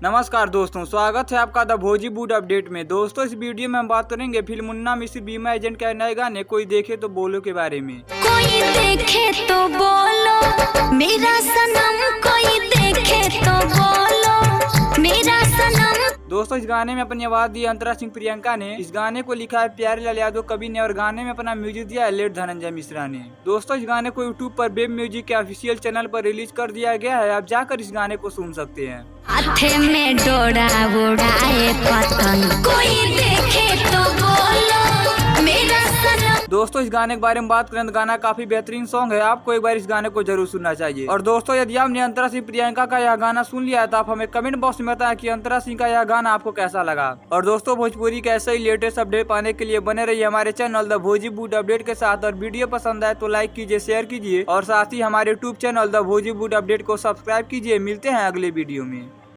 नमस्कार दोस्तों, स्वागत है आपका द भोजीवुड अपडेट में। दोस्तों, इस वीडियो में हम बात करेंगे फिल्म मुन्ना मिस्र बीमा एजेंट के नए गाने कोई देखे तो बोलो के बारे में। कोई देखे तो बोलो मेरा सनम, कोई देखे तो बोलो मेरा सनम। दोस्तों, इस गाने में अपनी आवाज दी अंतरा सिंह प्रियंका ने। इस गाने को लिखा है प्यारेलाल यादव कवि ने और गाने में अपना म्यूजिक दिया है लेट धनंजय मिश्रा ने। दोस्तों, इस गाने को यूट्यूब पर वेब म्यूजिक के ऑफिशियल चैनल पर रिलीज कर दिया गया है। आप जाकर इस गाने को सुन सकते हैं। हाथे में डोरा उड़ाए पतंग, कोई देखे तो बोलो मेरा सनम। दोस्तों, इस गाने के बारे में बात करें तो गाना काफी बेहतरीन सॉन्ग है। आपको एक बार इस गाने को जरूर सुनना चाहिए। और दोस्तों, यदि आपने अंतरा सिंह प्रियंका का यह गाना सुन लिया है तो आप हमें कमेंट बॉक्स में बताएं कि अंतरा सिंह का यह गाना आपको कैसा लगा। और दोस्तों, भोजपुरी के ऐसे ही लेटेस्ट अपडेट पाने के लिए बने रहिए हमारे चैनल द भोजीवुड अपडेट के साथ। और वीडियो पसंद आए तो लाइक कीजिए, शेयर कीजिए और साथ ही हमारे यूट्यूब चैनल द भोजीवुड अपडेट को सब्सक्राइब कीजिए। मिलते हैं अगले वीडियो में।